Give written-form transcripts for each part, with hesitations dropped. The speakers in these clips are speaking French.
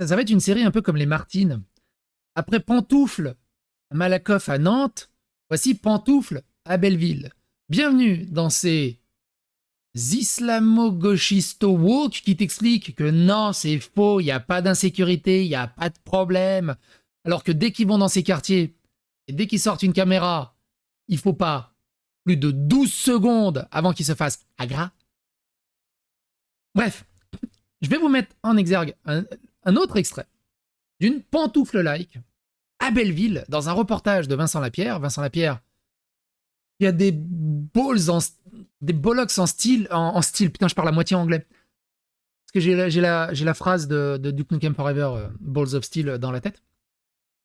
Ça va être une série un peu comme les Martines. Après Pantoufle, Malakoff à Nantes, voici Pantoufle à Belleville. Bienvenue dans ces islamo-gauchistes woke qui t'expliquent que non, c'est faux, il n'y a pas d'insécurité, il n'y a pas de problème. Alors que dès qu'ils vont dans ces quartiers, et dès qu'ils sortent une caméra, il faut pas plus de 12 secondes avant qu'ils se fassent agra. Bref, je vais vous mettre en exergue un autre extrait d'une pantoufle-like à Belleville, dans un reportage de Vincent Lapierre. Vincent Lapierre, il y a des balls des bollocks en style, putain, je parle à moitié anglais. Parce que j'ai la phrase de Duke Nukem Forever, Balls of Steel, dans la tête.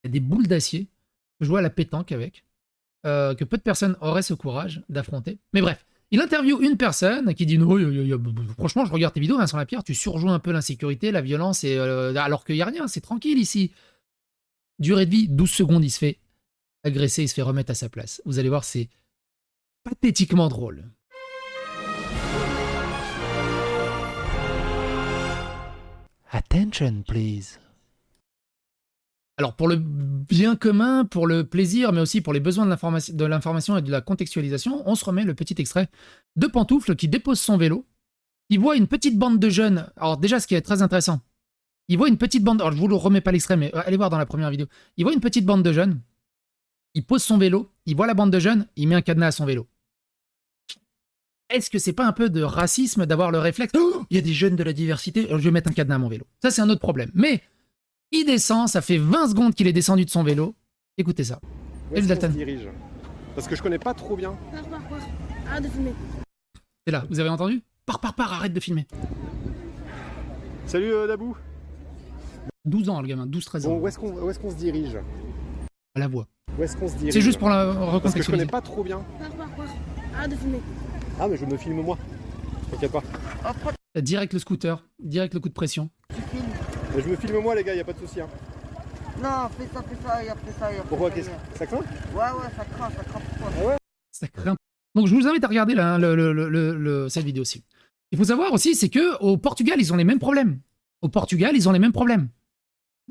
Il y a des boules d'acier que je joue à la pétanque avec, que peu de personnes auraient ce courage d'affronter. Mais bref, il interviewe une personne qui dit non, franchement, je regarde tes vidéos, Vincent Lapierre, tu surjoues un peu l'insécurité, la violence, et, alors qu'il n'y a rien, c'est tranquille ici. Durée de vie, 12 secondes, il se fait agresser, il se fait remettre à sa place. Vous allez voir, c'est pathétiquement drôle. Attention, please. Alors, pour le bien commun, pour le plaisir, mais aussi pour les besoins de l'information et de la contextualisation, on se remet le petit extrait de Pantoufle qui dépose son vélo. Il voit une petite bande de jeunes. Alors déjà, ce qui est très intéressant, il voit une petite bande... Alors, je vous le remets pas l'extrait, mais allez voir dans la première vidéo. Il voit une petite bande de jeunes. Il pose son vélo. Il voit la bande de jeunes. Il met un cadenas à son vélo. Est-ce que c'est pas un peu de racisme d'avoir le réflexe oh, il y a des jeunes de la diversité, je vais mettre un cadenas à mon vélo. Ça, c'est un autre problème. Mais il descend, ça fait 20 secondes qu'il est descendu de son vélo. Écoutez ça. Où est-ce qu'on se dirige? Parce que je connais pas trop bien. Pars. Arrête de filmer. C'est là, vous avez entendu? Pars, arrête de filmer. Salut Dabou. 12 ans, le gamin, 12-13 ans. Bon, où est-ce qu'on se dirige? À la voix. Où est-ce qu'on se dirige? C'est juste pour la recontextualiser. Parce que je connais pas trop bien. Pars. Arrête de filmer. Ah, mais je me filme moi. T'inquiète pas. Direct le scooter, direct le coup de pression. Mais je me filme moi, les gars, y a pas de souci. Hein. Non, fais ça, y a fait ça. Pourquoi? Ça craint? Ouais, ça craint pourquoi? Ah ouais? Ça craint. Donc je vous invite à regarder cette vidéo aussi. Il faut savoir aussi, c'est que au Portugal, ils ont les mêmes problèmes.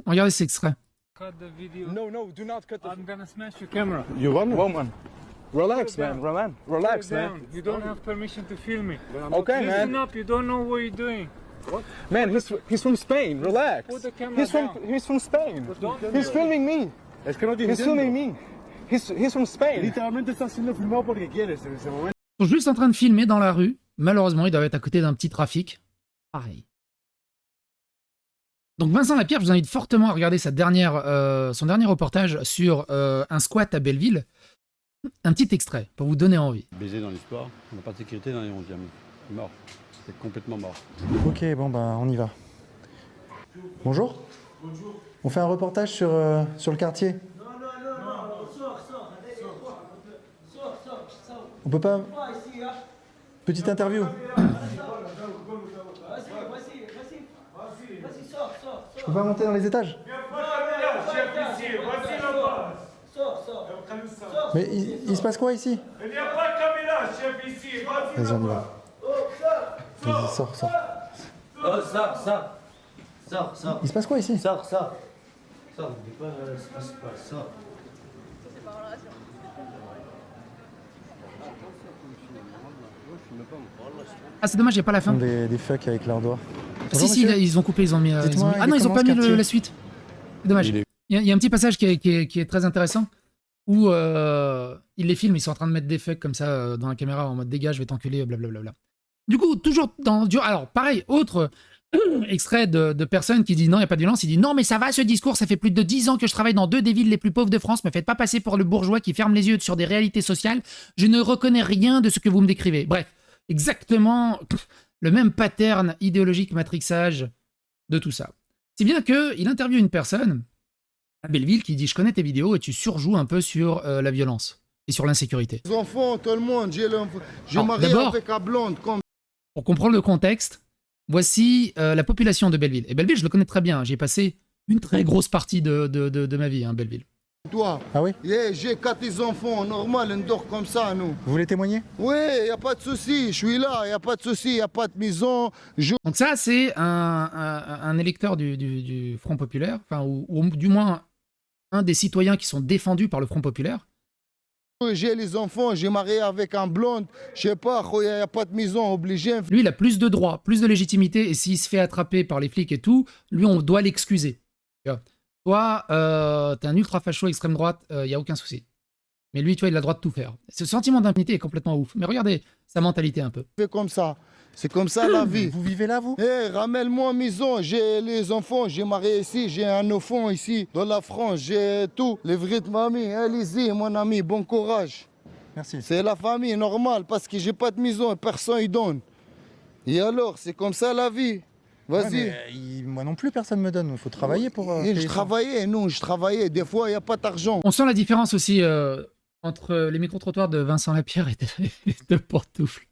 Regardez cet extrait. Cut the video. No, do not cut the... I'm gonna smash your camera. You want? Woman. Relax, man. Relax, Slow man. down. You don't have permission to film me. Okay, Listen man. up, you don't know what you're doing. Man, he's from Spain. Relax. Put the camera down. He's from Spain. Don't He's filming me. Es que no tiene He's filming me. He's from Spain. Literalmente está siendo filmado porque quieres en ese momento. Ils sont juste en train de filmer dans la rue. Malheureusement, ils doivent être à côté d'un petit trafic. Pareil. Donc Vincent Lapierre, je vous invite fortement à regarder son dernier reportage sur un squat à Belleville. Un petit extrait pour vous donner envie. Baiser dans l'histoire, on n'a pas de sécurité dans les 11e. Mort. C'est complètement mort. Ok, bon bah on y va. Bonjour. Bonjour. On fait un reportage sur le quartier. Non, sors. On peut pas... Petite interview. Je peux pas monter dans les étages? Mais il se passe quoi ici? Il n'y a pas de caméra, chef, ici. Vas-y, on y va. Vas-y, sors. Sors. Il se passe quoi ici? Sors. N'oublie pas, sors. Ah, c'est dommage, il n'y a pas la fin. Des fucks avec leurs doigts. Si, ils ont coupé, ils ont mis... Ah non, ils n'ont pas mis la suite. C'est dommage. Il y a un petit passage qui est très intéressant où ils les filment, ils sont en train de mettre des fucks comme ça dans la caméra en mode dégage, je vais t'enculer, blablabla. Du coup, toujours dans... Alors, pareil, autre extrait de personnes qui disent non, il n'y a pas de violence, il dit non, mais ça va ce discours, ça fait plus de 10 ans que je travaille dans 2 des villes les plus pauvres de France, me faites pas passer pour le bourgeois qui ferme les yeux sur des réalités sociales, je ne reconnais rien de ce que vous me décrivez. Bref, exactement le même pattern idéologique matrixage de tout ça. C'est bien qu'il interviewe une personne à Belleville qui dit je connais tes vidéos et tu surjoues un peu sur la violence et sur l'insécurité. Les enfants, tout le monde, je marie avec un blonde comme... Pour comprendre le contexte, voici la population de Belleville. Et Belleville, je le connais très bien. J'y ai passé une très grosse partie de ma vie, hein, Belleville. Toi. Ah oui? Yeah, j'ai 4 enfants, normal, on dort comme ça, nous. Vous voulez témoigner? Oui, il n'y a pas de souci, je suis là, il n'y a pas de souci, il n'y a pas de maison. Donc ça, c'est un électeur du Front Populaire, enfin, ou du moins un des citoyens qui sont défendus par le Front Populaire. J'ai les enfants, j'ai marié avec un blonde, je sais pas, il n'y a pas de maison, obligé. Lui, il a plus de droits, plus de légitimité, et s'il se fait attraper par les flics et tout, lui, on doit l'excuser. Tu vois. Toi, t'es un ultra facho extrême droite, il n'y a aucun souci. Mais lui, tu vois, il a le droit de tout faire. Ce sentiment d'impunité est complètement ouf. Mais regardez sa mentalité un peu. C'est comme ça, c'est comme ça la vie. Vous vivez là, vous? Eh, ramène-moi maison, j'ai les enfants, j'ai marié ici, j'ai un enfant ici, dans la France, j'ai tout. Les vrais de mamie, allez-y mon ami, bon courage. Merci. C'est la famille, normal, parce que j'ai pas de maison et personne y donne. Et alors, c'est comme ça la vie. Ouais, Vas-y. mais, moi non plus, personne me donne. Il faut travailler pour. Et payer je ça. travaillais, non, je travaillais. Des fois, il n'y a pas d'argent. On sent la différence aussi entre les micro-trottoirs de Vincent Lapierre et de Pantoufle.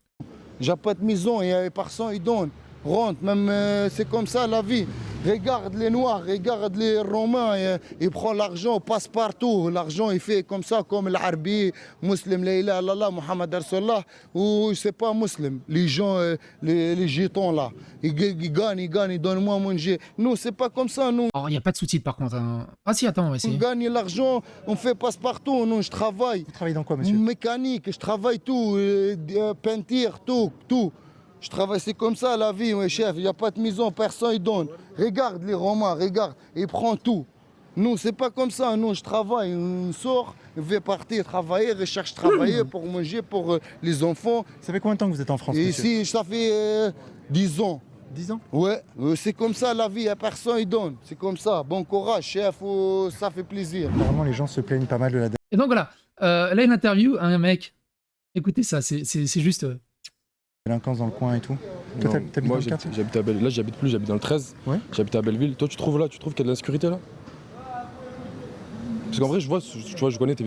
J'ai pas de maison et personne y donne. Rentre, même c'est comme ça la vie. Regarde les Noirs, regarde les Romains, ils prennent l'argent, passe partout. L'argent, il fait comme ça, comme l'Arbi, Muslim, la ilaha illallah, Muhammad Rasulullah, ou c'est pas Muslim. Les gens, les jetons là, ils gagnent, ils donnent moi mon jet. Nous, c'est pas comme ça, nous. Alors, il n'y a pas de sous-titres par contre. Hein. Ah si, attends, on va On essayer. gagne l'argent, on fait passe-partout, nous, je travaille. Vous travaillez dans quoi, monsieur? Mécanique, je travaille tout, peinture, tout. Je travaille, c'est comme ça la vie, ouais, chef. Il n'y a pas de maison, personne y donne. Regarde les Romains, regarde, ils prennent tout. Nous, c'est pas comme ça. Nous, je travaille, on sort, je vais partir travailler, recherche travailler pour manger, pour les enfants. Ça fait combien de temps que vous êtes en France, Et monsieur? ici, ça fait 10 ans. 10 ans? Ouais, c'est comme ça la vie, il n'y a personne y donne. C'est comme ça. Bon courage, chef, ça fait plaisir. Apparemment, les gens se plaignent pas mal de la dette. Et donc voilà, là une interview, un mec. Écoutez ça, c'est juste. Délinquance dans le coin et tout. Toi, t'habites dans Moi, le quartier? j'habite à Belleville. Là, j'habite plus, j'habite dans le 13. Ouais. J'habite à Belleville. Toi, tu trouves qu'il y a de l'insécurité là? Parce qu'en vrai, je vois, tu vois, je connais tes.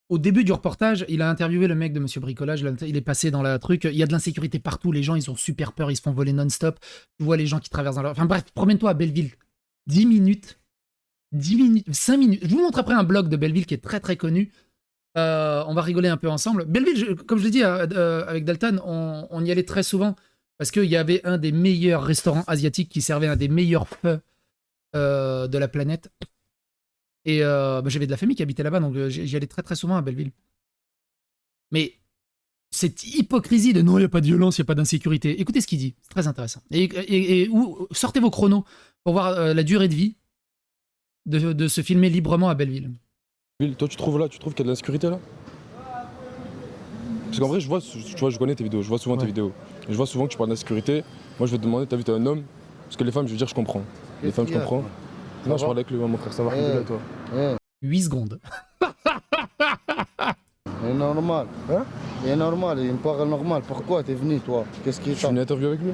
Au début du reportage, il a interviewé le mec de Monsieur Bricolage, il est passé dans la truc, il y a de l'insécurité partout, les gens ils ont super peur, ils se font voler non-stop, tu vois les gens qui traversent dans leur... Enfin bref, promène-toi à Belleville, 10 minutes, 5 minutes, je vous montre après un blog de Belleville qui est très très connu, on va rigoler un peu ensemble. Belleville, comme je l'ai dit avec Dalton, on y allait très souvent, parce qu'il y avait un des meilleurs restaurants asiatiques qui servait un des meilleurs feux de la planète. Et j'avais de la famille qui habitait là-bas, donc j'y allais très très souvent à Belleville. Mais cette hypocrisie de non, il n'y a pas de violence, il n'y a pas d'insécurité. Écoutez ce qu'il dit, c'est très intéressant. Et sortez vos chronos pour voir la durée de vie de se filmer librement à Belleville. Toi, tu trouves qu'il y a de l'insécurité là? Parce qu'en vrai, je vois, je connais tes vidéos, je vois souvent tes vidéos. Je vois souvent que tu parles d'insécurité. Moi, je vais te demander, t'as vu, t'es un homme? Parce que les femmes, je veux dire, je comprends. Les femmes, je comprends. Non, je parle avec mon frère, ça va, et toi? 8 secondes. C'est normal. Hein? C'est normal, il me parle normal. Pourquoi t'es venu, toi? Qu'est-ce qui Je suis venu interview avec lui.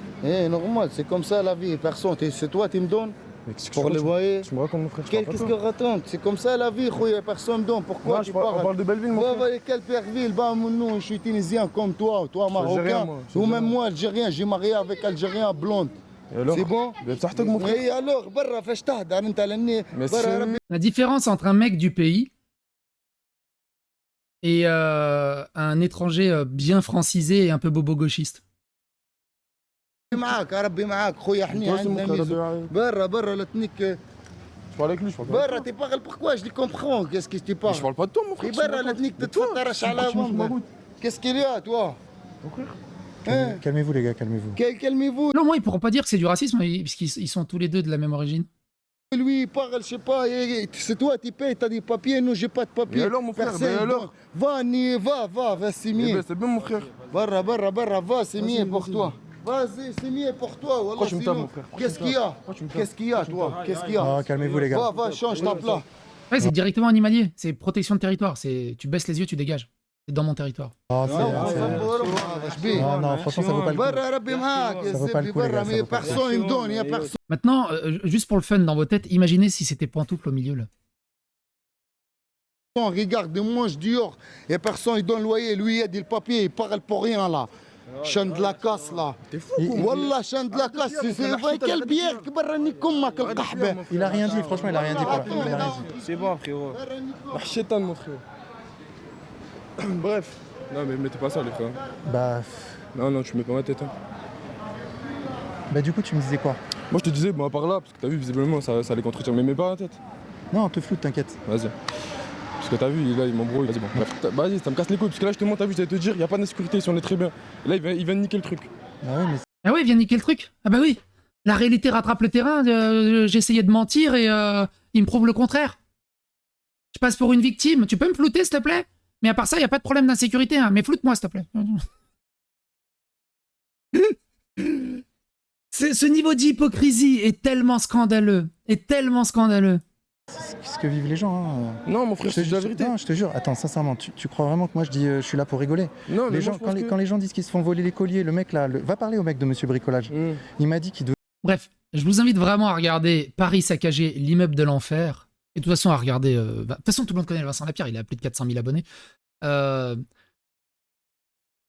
Normal, c'est comme ça la vie. Personne, c'est toi, tu me donnes Mais qu'est-ce que pour le loyer. Tu me racontes, mon frère? Qu'est-ce que raconte? C'est comme ça la vie, khoya, personne me donne. Pourquoi tu parles? On parle de Belleville, mon frère. Quelle Belleville? Bah, non, je suis tunisien comme toi Algérien, marocain. moi. Ou même moi, algérien, j'ai marié avec algérien blonde. C'est bon? mon frère. Et alors, barra, فاش تهدر انت لاني Mais برا ربي. La différence entre un mec du pays et un étranger bien francisé et un peu bobo-gauchiste. معاك ربي معاك خويا حني عندنا ميزو. برا لا تنيك. Je parle avec lui, je parle pas. برا tu parles pourquoi je les comprends qu'est-ce que tu parles? Je parle pas de toi, mon frère. برا لا تنيك تتفطرش على ماما. Qu'est-ce qu'il y a toi? Calmez-vous, les gars, calmez-vous. Calmez-vous. Non, moi, ils pourront pas dire que c'est du racisme, puisqu'ils sont tous les deux de la même origine. Lui il parle, je sais pas, c'est toi tu payes, t'as des papiers, nous j'ai pas de papiers. Et alors, mon frère, Personne, mais alors? Va, c'est mieux. C'est bien, mon frère. Barra, va, c'est mieux pour toi. Vas-y, c'est mieux pour toi. Pourquoi tu me tapes, mon frère? Qu'est-ce qu'il y a? Qu'est-ce qu'il y a, toi? Qu'est-ce qu'il y a? Ah, calmez-vous, les gars. Va, change ta plat. Ouais, c'est directement animalier, c'est protection de territoire, tu baisses les yeux, tu dégages. C'est dans mon territoire. Ah, non, franchement, ça vaut pas le coup. Barra, Rabbi Mahak, Ça vaut pas le coup, les gars, ça vaut pas le coup. personne il me donne, il y a personne. Maintenant, juste pour le fun dans vos têtes, imaginez si c'était Pantoufle au milieu, là. Regarde, moi je dehors, il y a personne, il donne le loyer, lui il a dit le papier, il parle pour rien là. Chien de la casse là. T'es fou Wallah, chien de la casse. C'est vrai, quelle bière que barani comme ma kahba. Il a rien dit, franchement, il a rien dit. Quoi. Il a rien dit. C'est bon, frérot. Ah, chétan, mon frère. Bref. Non, mais mettez pas ça, les frères. Bah, Non, tu mets pas ma tête. Hein. bah, du coup, tu me disais quoi? Moi, je te disais, bon, à part là, parce que t'as vu, visiblement, ça allait contredire. Mais mets pas ma tête. Non, on te floute, t'inquiète. Vas-y. Parce que t'as vu, là, il m'embrouille. Vas-y, bon. Bref, vas-y, ça me casse les couilles. Parce que là, justement, t'as vu, j'allais te dire, y a pas d'insécurité si on est très bien. Et là, il vient de niquer le truc. Ah ouais, mais Ah ouais, il vient niquer le truc. Ah bah oui. La réalité rattrape le terrain. J'essayais de mentir et il me prouve le contraire. Je passe pour une victime. Tu peux me flouter, s'il te plaît? Mais à part ça, il n'y a pas de problème d'insécurité. Hein. Mais floute-moi, s'il te plaît. Ce niveau d'hypocrisie est tellement scandaleux. c'est ce que vivent les gens. Hein. Non, mon frère, Je te c'est la jure, vérité. non, je te jure. Attends, sincèrement, tu crois vraiment que moi je dis je suis là pour rigoler? Non, mais Les moi, gens, je pense quand les gens disent qu'ils se font voler les colliers, le mec là, va parler au mec de Monsieur Bricolage. Il m'a dit qu'il devait. Bref, je vous invite vraiment à regarder Paris saccagé, l'immeuble de l'enfer. Et de toute façon, à regarder... de toute façon, tout le monde connaît Vincent Lapierre, il a plus de 400 000 abonnés.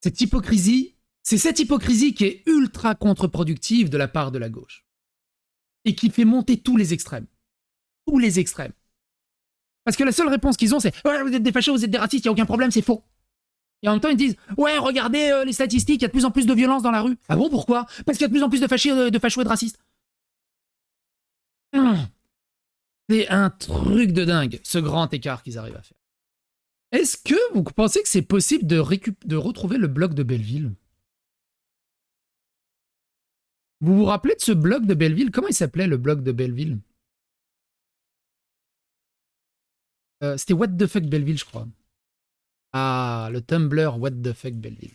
Cette hypocrisie, c'est cette hypocrisie qui est ultra contre-productive de la part de la gauche. Et qui fait monter tous les extrêmes. Tous les extrêmes. Parce que la seule réponse qu'ils ont, c'est « Ouais, vous êtes des fachos, vous êtes des racistes, il n'y a aucun problème, c'est faux. » Et en même temps, ils disent « Ouais, regardez les statistiques, il y a de plus en plus de violence dans la rue. » Ah bon, pourquoi? Parce qu'il y a de plus en plus de fachos et de racistes. C'est un truc de dingue, ce grand écart qu'ils arrivent à faire. Est-ce que vous pensez que c'est possible de retrouver le blog de Belleville? Vous vous rappelez de ce blog de Belleville? Comment il s'appelait, le blog de Belleville? C'était What the fuck Belleville, je crois. Ah, le Tumblr What the fuck Belleville.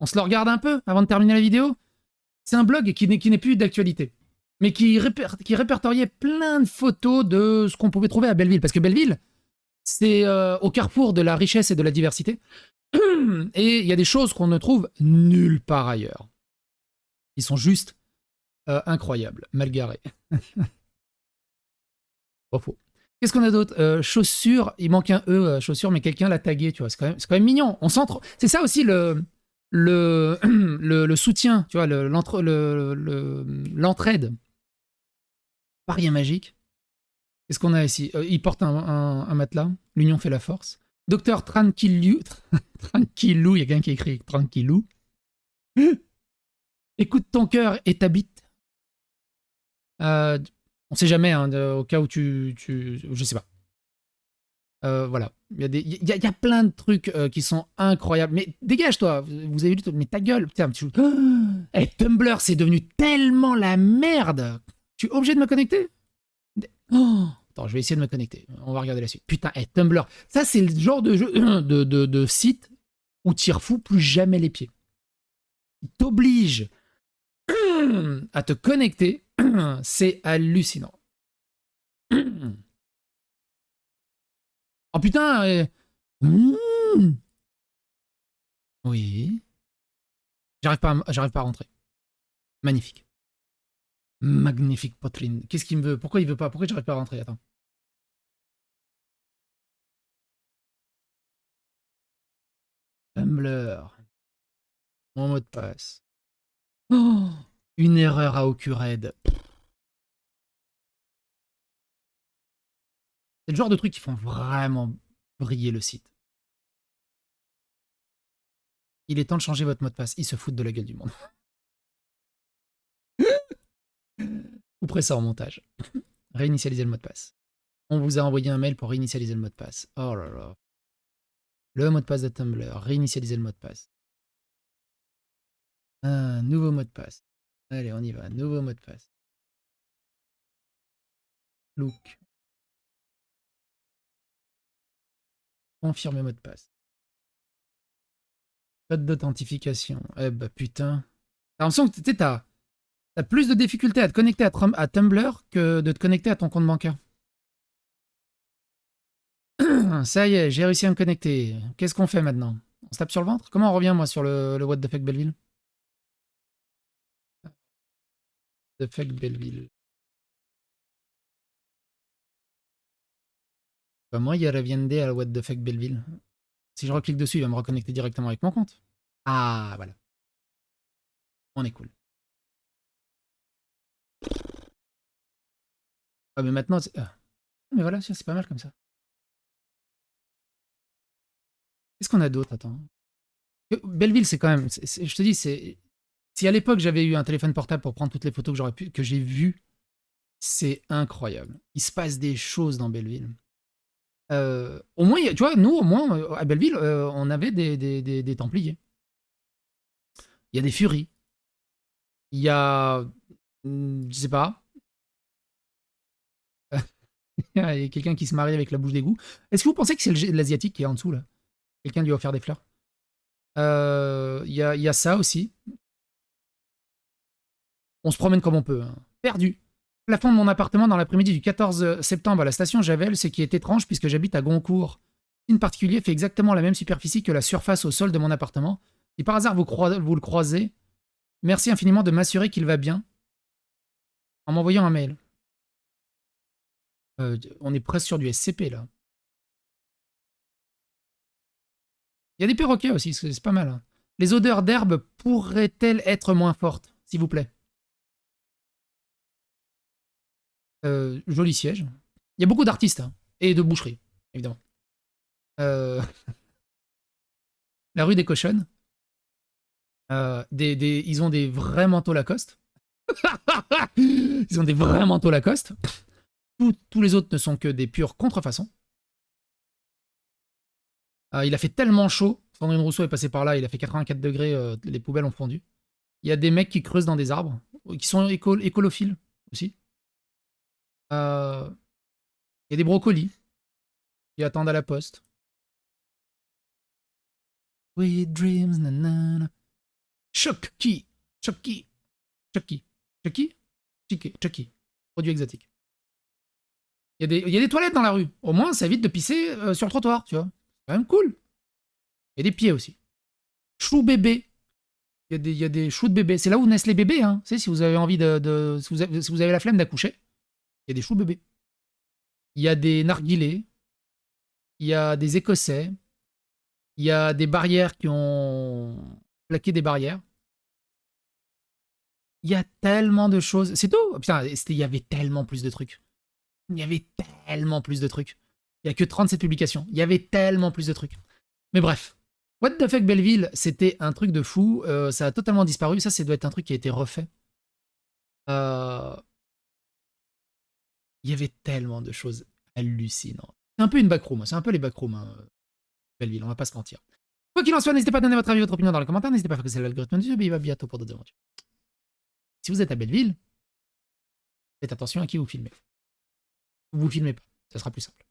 On se le regarde un peu avant de terminer la vidéo? C'est un blog qui n'est plus d'actualité, mais qui répertoriait plein de photos de ce qu'on pouvait trouver à Belleville. Parce que Belleville, c'est au carrefour de la richesse et de la diversité. Et il y a des choses qu'on ne trouve nulle part ailleurs. Ils sont juste incroyables, mal garés. Pas faux. Qu'est-ce qu'on a d'autre? Chaussures, il manque un E, chaussures, mais quelqu'un l'a tagué, tu vois. C'est quand même mignon. On centre. C'est ça aussi le soutien, tu vois, l'entraide. Pas rien magique. Qu'est-ce qu'on a ici? Il porte un matelas. L'union fait la force. Docteur Tranquillou. Tranquillou, il y a quelqu'un qui écrit Tranquillou. Écoute ton cœur et ta bite. On sait jamais, hein, au cas où je sais pas. Voilà. Il y a plein de trucs qui sont incroyables. Mais dégage, toi. Vous avez vu, mais ta gueule. Putain, Tumblr, c'est devenu tellement la merde. Tu es obligé de me connecter? Attends, je vais essayer de me connecter. On va regarder la suite. Putain, Tumblr. Ça, c'est le genre de jeu, de site où tu refous plus jamais les pieds. Il t'oblige à te connecter. C'est hallucinant. Oh putain. Oui. J'arrive pas à rentrer. Magnifique. Magnifique poteline. Qu'est-ce qu'il me veut? Pourquoi il veut pas? Pourquoi j'arrive pas à rentrer? Attends. Tumblr. Mon mot de passe. Oh, une erreur à Ocured. C'est le genre de trucs qui font vraiment briller le site. Il est temps de changer votre mot de passe. Ils se foutent de la gueule du monde. Vous ferez ça en montage. Réinitialiser le mot de passe. On vous a envoyé un mail pour réinitialiser le mot de passe. Oh là là. Le mot de passe de Tumblr. Réinitialiser le mot de passe. Un nouveau mot de passe. Allez, on y va. Nouveau mot de passe. Look. Confirmer mot de passe. Code d'authentification. Eh bah putain. T'as l'impression que t'as plus de difficultés à te connecter à Tumblr que de te connecter à ton compte bancaire. Ça y est, j'ai réussi à me connecter. Qu'est-ce qu'on fait maintenant? On se tape sur le ventre? Comment on revient, moi, sur le What the fuck Belleville? The fuck Belleville. Bah, moi, il y a la VND à la What the fuck Belleville. Si je reclique dessus, il va me reconnecter directement avec mon compte. Ah, voilà. On est cool. Ah, mais maintenant... mais voilà, c'est pas mal comme ça. Qu'est-ce qu'on a d'autre? Attends. Belleville, c'est quand même... je te dis, c'est... Si à l'époque, j'avais eu un téléphone portable pour prendre toutes les photos que j'ai vues, c'est incroyable. Il se passe des choses dans Belleville. Au moins, tu vois, nous, au moins, à Belleville, on avait des Templiers. Il y a des Furies. Il y a... je sais pas. Il y a quelqu'un qui se marie avec la bouche d'égout. Est-ce que vous pensez que c'est l'Asiatique qui est en dessous, là? Quelqu'un lui a offert des fleurs. Il y a ça aussi. On se promène comme on peut. Hein. Perdu. Plafond de mon appartement dans l'après-midi du 14 septembre à la station Javel, ce qui est étrange puisque j'habite à Goncourt. En particulier fait exactement la même superficie que la surface au sol de mon appartement. Si par hasard vous le croisez, merci infiniment de m'assurer qu'il va bien en m'envoyant un mail. On est presque sur du SCP là. Il y a des perroquets aussi, c'est pas mal. Hein. Les odeurs d'herbe pourraient-elles être moins fortes, s'il vous plaît? Joli siège. Il y a beaucoup d'artistes hein, et de boucheries, évidemment. La rue des Cochonnes. Ils ont des vrais manteaux Lacoste. Ils ont des vrais manteaux Lacoste. Tous les autres ne sont que des pures contrefaçons. Il a fait tellement chaud. Sandrine Rousseau est passé par là, il a fait 84 degrés, les poubelles ont fondu. Il y a des mecs qui creusent dans des arbres, qui sont écolophiles aussi. Il y a des brocolis qui attendent à la poste. Sweet dreams, nanana. Chucky. Produit exotique. Il y a des toilettes dans la rue. Au moins, ça évite de pisser sur le trottoir, tu vois. C'est quand même cool. Il y a des pieds aussi. Chou bébé. Il y a des choux de bébé. C'est là où naissent les bébés, hein. Tu sais, si vous avez envie si vous avez la flemme d'accoucher, il y a des choux bébés. Il y a des narguilés. Il y a des Écossais. Il y a des barrières qui ont plaqué des barrières. Il y a tellement de choses. C'est tout. Putain, il y avait tellement plus de trucs. Il y avait tellement plus de trucs. Il n'y a que 37 publications. Il y avait tellement plus de trucs. Mais bref. What the fuck Belleville, c'était un truc de fou. Ça a totalement disparu. Ça doit être un truc qui a été refait. Il y avait tellement de choses hallucinantes. C'est un peu une backroom. C'est un peu les backrooms, hein, Belleville. On va pas se mentir. Quoi qu'il en soit, n'hésitez pas à donner votre avis, votre opinion dans les commentaires. N'hésitez pas à faire que c'est l'algorithme du YouTube. Il va bientôt pour d'autres aventures. Si vous êtes à Belleville, faites attention à qui vous filmez. Vous filmez pas. Ça sera plus simple.